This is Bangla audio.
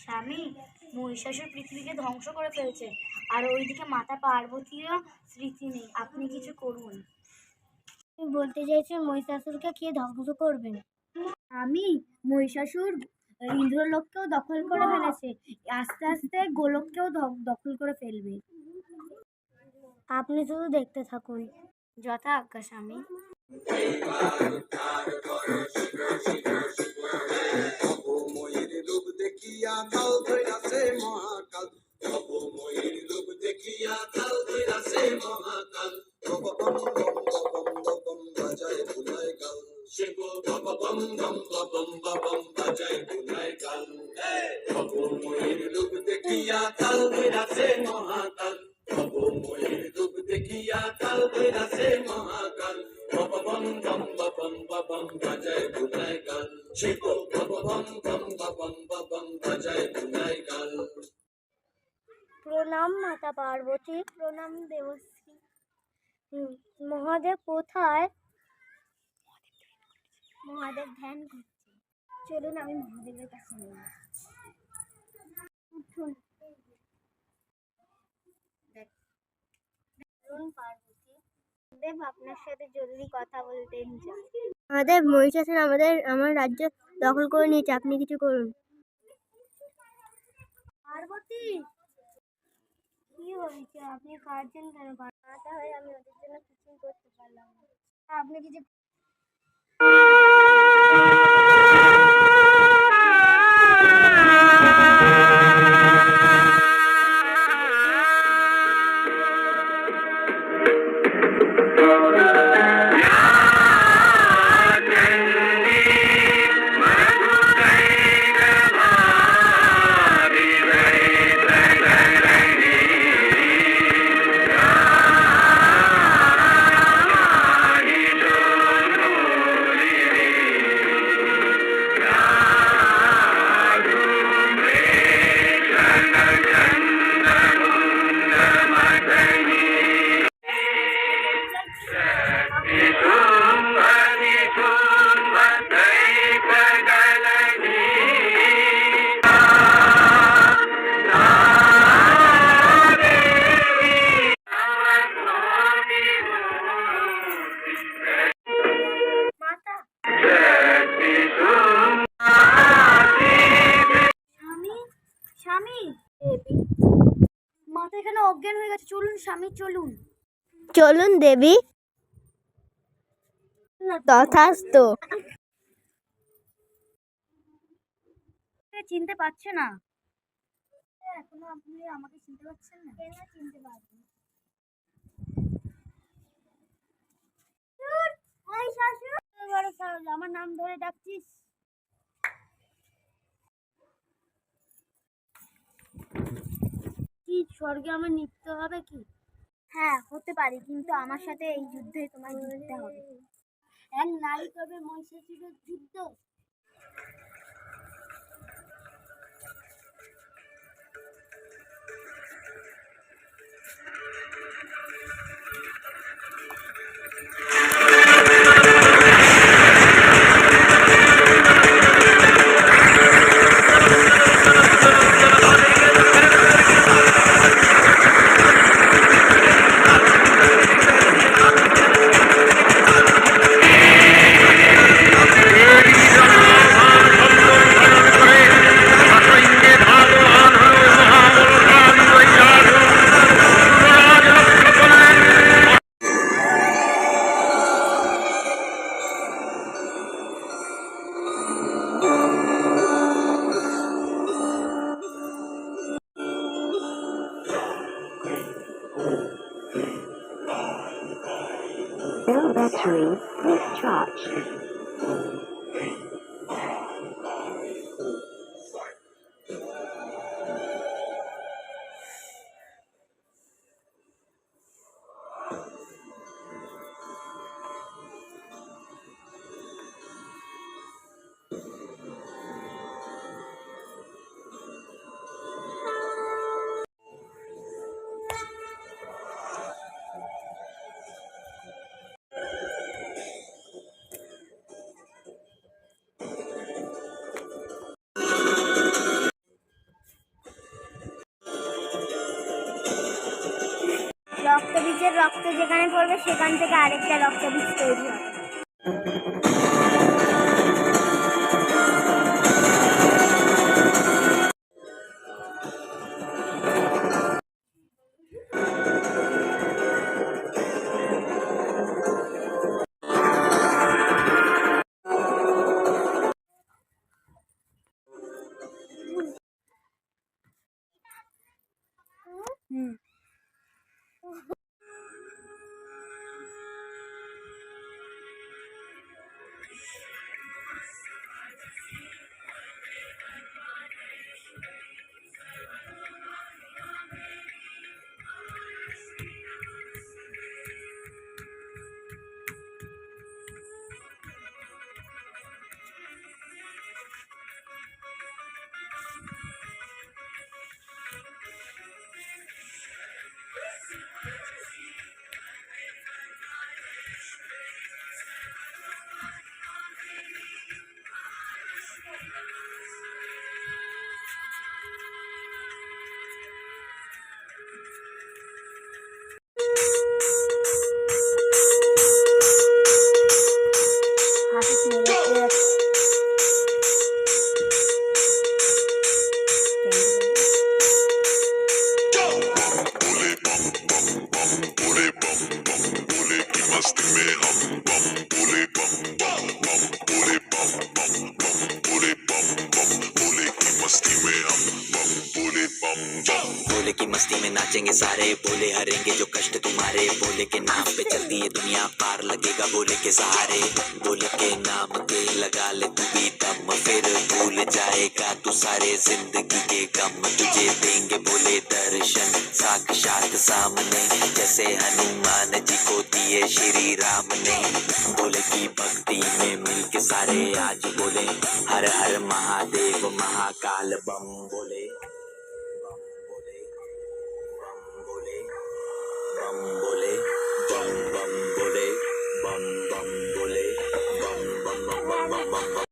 স্বামী, মহিষাসুর পৃথিবীকে ধ্বংস করে ফেলছে, আর ওইদিকে মাতা পার্বতীরও স্মৃতি নেই। আপনি কিছু করুন। তুমি বলতে চাইছো মহিষাসুরকে কে ধ্বংস করবেন? আমি মহিষাসুর ইন্দ্রলোককেও দখল করে ফেলেছে, আস্তে আস্তে গোলককেও দখল করে ফেলবে। আপনি শুধু দেখতে থাকুন। যথা আজ্ঞা স্বামী। রূপ দেখিয়া কাল ধইরাছে মহাকাল, অবময়ীর রূপ দেখিয়া কাল ধইরাছে মহাকাল। বম বম বম বম বাজায় বুলায় গাল, শিব বম বম বম বম বম বাজায় বুলায় গাল। অবময়ীর রূপ দেখিয়া কাল ধইরাছে মহাকাল, অবময়ীর রূপ দেখিয়া কাল ধইরাছে মহাকাল। বম বম বম বম বাজায় বুলায় গাল, শিব বম বম বম বাজায় বুলায় গাল। প্রণাম মাতা পার্বতী। প্রণাম দেবশ্রী। মহাদেব কোথায়? মহাদেব ধ্যান করছে। চলুন আমি মহাদেবের কাছে নিয়ে উঠুন। পার্বতী দেব আপনার সাথে জরুরি কথা বলতেন চাই। মহাদেব, মহিষাসুর আমার রাজ্য দখল করে নিয়েছে, আপনি কিছু করুন। পার্বতী, কি হয়েছে? আপনি কাঁদছেন কেন? মাতা হয়ে আমি ওদের জন্য কিছুই করতে পারলাম না। আপনি কিছু মাথা এখানে অজ্ঞান হয়ে গেছে। চলুন স্বামী, চলুন। চলুন দেবী। তথাস্তু। চিনতে পারছে না এখনো? আপনি আমাকে চিনতে পারছেন না? কেন চিনতে পারবেন? আমার নাম ধরে ডাকছিস? কি স্বর্গে আমার নৃত্য হবে কি? হ্যাঁ, হতে পারে, কিন্তু আমার সাথে এই যুদ্ধে তোমায় জিততে হবে। এক নারী করবে মহিষাসুরের যুদ্ধ? Cell battery discharged. রক্ত যেখানে পড়বে সেখান থেকে আরেকটা রক্তবীজ তৈরি হবে। बोले की मस्ती में नाचेंगे सारे, बोले हरेंगे जो कष्ट तुम्हारे, बोले के नाम पे चलती है दुनिया, पार लगेगा बोले के सहारे, बोले के नाम पे लगा ले तू भी दम, फिर भूल जाएगा तू सारे जिंदगी के गम, तुझे देंगे बोले दर्शन साक्षात सामने, जैसे हनुमान जी को दिए श्री राम ने, बोले की भक्ति में मिलके सारे आज बोले हर हर महादेव महाकाल बम बोले।